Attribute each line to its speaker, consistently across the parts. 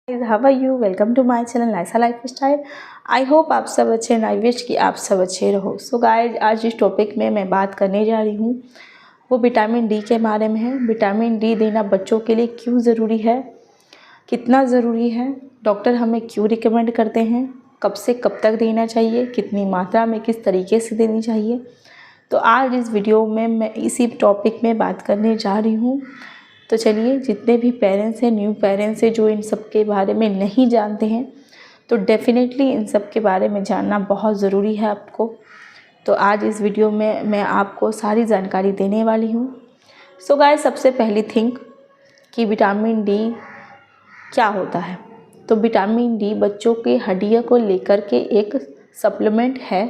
Speaker 1: How are you. Welcome to my channel लाइसा lifestyle. I hope आप सब अच्छे हैं। आई विश कि आप सब अच्छे रहो। सो गाइज, आज इस टॉपिक में मैं बात करने जा रही हूँ वो विटामिन डी के बारे में है। विटामिन डी देना बच्चों के लिए क्यों ज़रूरी है, कितना ज़रूरी है, डॉक्टर हमें क्यों रिकमेंड करते हैं, कब से कब तक देना चाहिए, कितनी मात्रा में, किस तरीके से देनी चाहिए। तो आज इस वीडियो में मैं इसी टॉपिक में बात करने जा रही हूँ। तो चलिए, जितने भी पेरेंट्स हैं, न्यू पेरेंट्स हैं जो इन सब के बारे में नहीं जानते हैं, तो डेफ़िनेटली इन सब के बारे में जानना बहुत ज़रूरी है आपको। तो आज इस वीडियो में मैं आपको सारी जानकारी देने वाली हूँ। सो गाइस, सबसे पहली थिंग कि विटामिन डी क्या होता है। तो विटामिन डी बच्चों के हड्डियों को लेकर के एक सप्लीमेंट है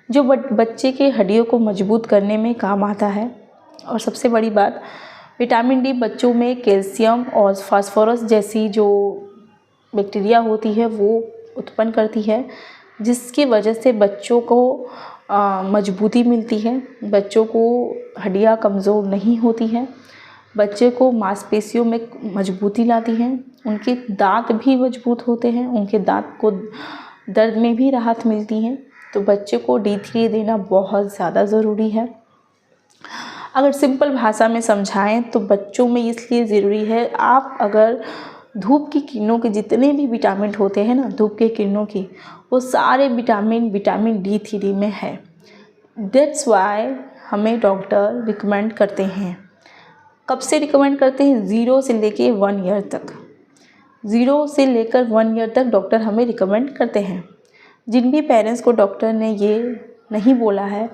Speaker 1: जो बच्चे के हड्डियों को मजबूत करने में काम आता है। और सबसे बड़ी बात, विटामिन डी बच्चों में कैल्शियम और फास्फोरस जैसी जो बैक्टीरिया होती है वो उत्पन्न करती है, जिसकी वजह से बच्चों को मजबूती मिलती है, बच्चों को हड्डियाँ कमज़ोर नहीं होती हैं, बच्चे को मांसपेशियों में मजबूती लाती हैं, उनके दांत भी मजबूत होते हैं, उनके दांत को दर्द में भी राहत मिलती है। तो बच्चे को D3 देना बहुत ज़्यादा ज़रूरी है। अगर सिंपल भाषा में समझाएं तो बच्चों में इसलिए ज़रूरी है, आप अगर धूप की किरणों के जितने भी विटामिन होते हैं ना, धूप के किरणों की, वो सारे विटामिन D3 में है। दैट्स वाई हमें डॉक्टर रिकमेंड करते हैं। कब से रिकमेंड करते हैं? 0 से लेके 1 ईयर तक। 0 से लेकर 1 ईयर तक डॉक्टर हमें रिकमेंड करते हैं। जिन भी पेरेंट्स को डॉक्टर ने ये नहीं बोला है,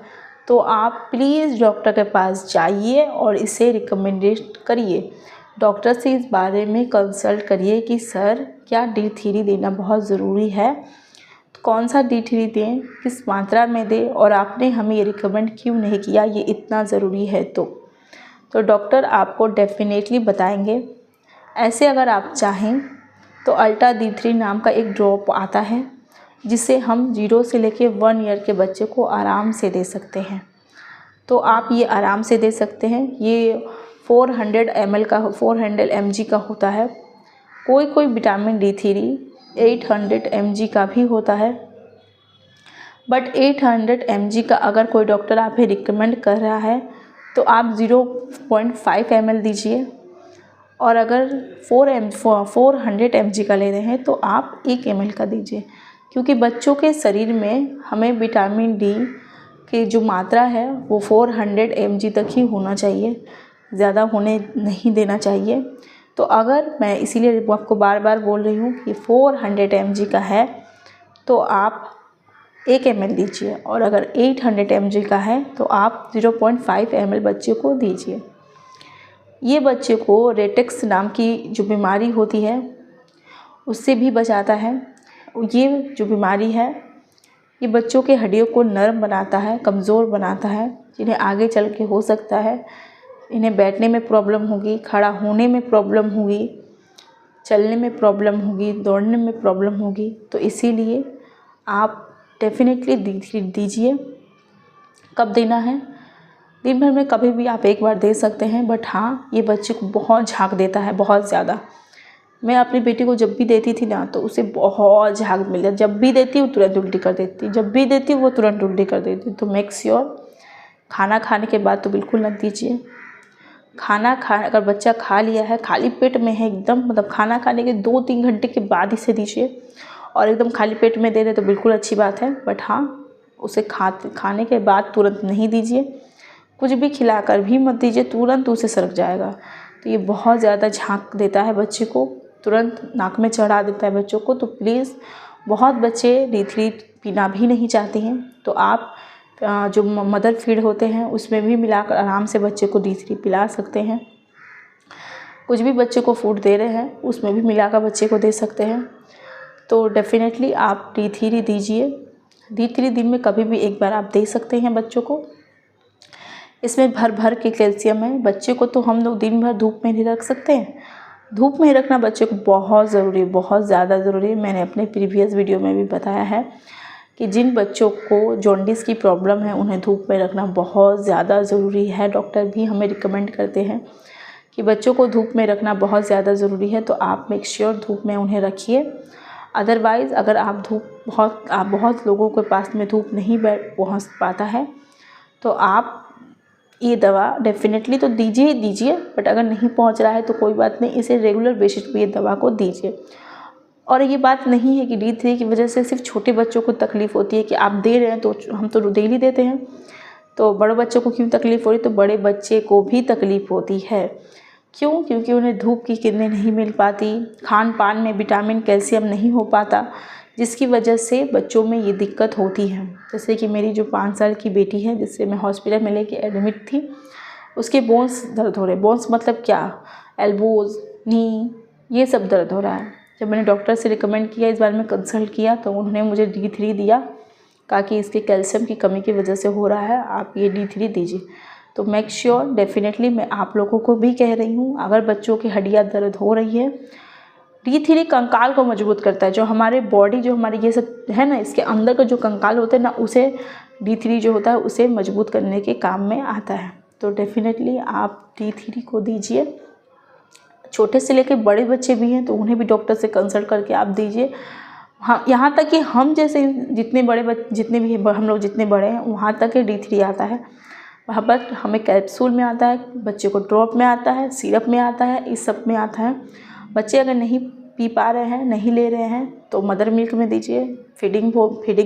Speaker 1: तो आप प्लीज़ डॉक्टर के पास जाइए और इसे रिकमेंडेड करिए। डॉक्टर से इस बारे में कंसल्ट करिए कि सर, क्या D3 देना बहुत ज़रूरी है, तो कौन सा D3 दें, किस मात्रा में दें, और आपने हमें ये रिकमेंड क्यों नहीं किया, ये इतना ज़रूरी है। तो डॉक्टर आपको डेफिनेटली बताएंगे। ऐसे अगर आप चाहें तो अल्ट्रा D3 नाम का एक ड्रॉप आता है, जिसे हम 0 से लेके 1 ईयर के बच्चे को आराम से दे सकते हैं। तो आप ये आराम से दे सकते हैं। ये 400 mg का होता है। कोई विटामिन D3 800 mg का भी होता है। बट 800 mg का अगर कोई डॉक्टर आपको रिकमेंड कर रहा है तो आप 0.5 ml दीजिए, और अगर 400 mg का ले रहे हैं तो आप 1 ml का दीजिए, क्योंकि बच्चों के शरीर में हमें विटामिन डी की जो मात्रा है वो 400 mg तक ही होना चाहिए, ज़्यादा होने नहीं देना चाहिए। तो अगर मैं इसीलिए आपको बार बार बोल रही हूँ कि 400 mg का है तो आप 1 ml दीजिए, और अगर 800 mg का है तो आप 0.5 ml बच्चे को दीजिए। ये बच्चे को रेटेक्स नाम की जो बीमारी होती है उससे भी बचाता है। ये जो बीमारी है ये बच्चों के हड्डियों को नरम बनाता है, कमज़ोर बनाता है, जिन्हें आगे चल के हो सकता है इन्हें बैठने में प्रॉब्लम होगी, खड़ा होने में प्रॉब्लम होगी, चलने में प्रॉब्लम होगी, दौड़ने में प्रॉब्लम होगी। तो इसीलिए आप डेफिनेटली दीजिए। कब देना है? दिन भर में कभी भी आप एक बार दे सकते हैं, बट हाँ, ये बच्चे को बहुत झाग देता है, बहुत ज़्यादा। मैं अपनी बेटी को जब भी देती थी ना तो उसे बहुत झाग मिल जाता। जब भी देती वो तुरंत उल्टी कर देती, जब भी देती वो तुरंत उल्टी कर देती। तो मेक श्योर खाना खाने के बाद तो बिल्कुल न दीजिए। अगर बच्चा खा लिया है, खाली पेट में है एकदम, मतलब खाना खाने के 2-3 घंटे के बाद इसे दीजिए। और एकदम खाली पेट में दे रहे तो बिल्कुल अच्छी बात है, बट हाँ, उसे खाने के बाद तुरंत नहीं दीजिए। कुछ भी खिलाकर भी मत दीजिए, तुरंत उसे सरक जाएगा। तो ये बहुत ज़्यादा झांक देता है बच्चे को, तुरंत नाक में चढ़ा देता है बच्चों को। तो प्लीज़, बहुत बच्चे D3 पीना भी नहीं चाहते हैं, तो आप जो मदर फीड होते हैं उसमें भी मिलाकर आराम से बच्चे को D3 पिला सकते हैं। कुछ भी बच्चे को फूड दे रहे हैं उसमें भी मिलाकर बच्चे को दे सकते हैं। तो डेफिनेटली आप D3 दीजिए। D3 दिन में कभी भी एक बार आप दे सकते हैं बच्चों को। इसमें भर के कैल्शियम है। बच्चे को तो हम लोग दिन भर धूप में नहीं रख सकते हैं, धूप में रखना बच्चे को बहुत ज़रूरी है, बहुत ज़्यादा ज़रूरी है। मैंने अपने प्रीवियस वीडियो में भी बताया है कि जिन बच्चों को जॉन्डिस की प्रॉब्लम है उन्हें धूप में रखना बहुत ज़्यादा ज़रूरी है। डॉक्टर भी हमें रिकमेंड करते हैं कि बच्चों को धूप में रखना बहुत ज़्यादा ज़रूरी है, तो आप मेक श्योर धूप में उन्हें रखिए। अदरवाइज़ अगर आप बहुत लोगों के पास में धूप नहीं पहुँच पाता है तो आप ये दवा डेफिनेटली तो दीजिए, बट अगर नहीं पहुंच रहा है तो कोई बात नहीं, इसे रेगुलर बेसिस पे ये दवा को दीजिए। और ये बात नहीं है कि D3 की वजह से सिर्फ छोटे बच्चों को तकलीफ़ होती है कि आप दे रहे हैं तो हम तो डेली देते हैं, तो बड़े बच्चों को क्यों तकलीफ़ हो रही, तो बड़े बच्चे को भी तकलीफ़ होती है। क्यों? क्योंकि उन्हें धूप की किरणें नहीं मिल पाती, खान पान में विटामिन कैल्शियम नहीं हो पाता, जिसकी वजह से बच्चों में ये दिक्कत होती है। जैसे कि मेरी जो 5 साल की बेटी है, जिससे मैं हॉस्पिटल में लेके एडमिट थी, उसके बोन्स दर्द हो रहे। बोन्स मतलब क्या? एल्बोज़, नी, ये सब दर्द हो रहा है। जब मैंने डॉक्टर से रिकमेंड किया, इस बारे में कंसल्ट किया, तो उन्होंने मुझे D3 दिया, कहा कि इसके कैल्शियम की कमी की वजह से हो रहा है, आप ये D3 दीजिए। तो मेक श्योर डेफिनेटली मैं आप लोगों को भी कह रही हूँ, अगर बच्चों की हड्डियाँ दर्द हो रही है, D3 कंकाल को मजबूत करता है। जो हमारे बॉडी, जो हमारी ये सब है ना, इसके अंदर का जो कंकाल होते हैं ना, उसे D3 जो होता है उसे मजबूत करने के काम में आता है। तो डेफिनेटली आप D3 को दीजिए। छोटे से लेकर बड़े बच्चे भी हैं तो उन्हें भी डॉक्टर से कंसल्ट करके आप दीजिए। हाँ, यहाँ तक कि हम जैसे जितने भी हम लोग जितने बड़े हैं, वहाँ तक के D3 आता है। वहाँ पर हमें कैप्सूल में आता है, बच्चे को ड्रॉप में आता है, सिरप में आता है, इस सब में आता है। बच्चे अगर नहीं पी पा रहे हैं, नहीं ले रहे हैं, तो मदर मिल्क में दीजिए, फीडिंग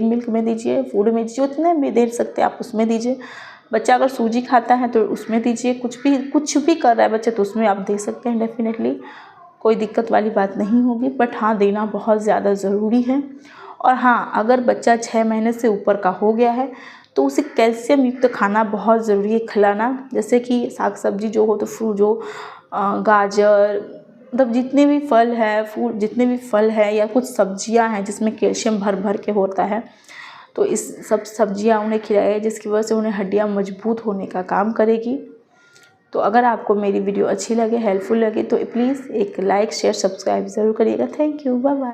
Speaker 1: मिल्क में दीजिए, फूड में दीजिए, उतने भी दे सकते हैं आप उसमें दीजिए। बच्चा अगर सूजी खाता है तो उसमें दीजिए, कुछ भी कर रहा है बच्चा तो उसमें आप दे सकते हैं डेफिनेटली, कोई दिक्कत वाली बात नहीं होगी। बट हाँ, देना बहुत ज़्यादा ज़रूरी है। और हाँ, अगर बच्चा 6 महीने से ऊपर का हो गया है तो उसे कैल्शियम युक्त खाना बहुत ज़रूरी है खिलाना। जैसे कि साग सब्जी जो हो, तो फ्रूट जो गाजर, मतलब जितने भी फल है या कुछ सब्जियां हैं जिसमें कैल्शियम भर के होता है, तो इस सब सब्जियां उन्हें खिलाए, जिसकी वजह से उन्हें हड्डियां मजबूत होने का काम करेगी। तो अगर आपको मेरी वीडियो अच्छी लगे, हेल्पफुल लगे, तो प्लीज़ एक लाइक, शेयर, सब्सक्राइब ज़रूर करिएगा। Thank you, bye bye.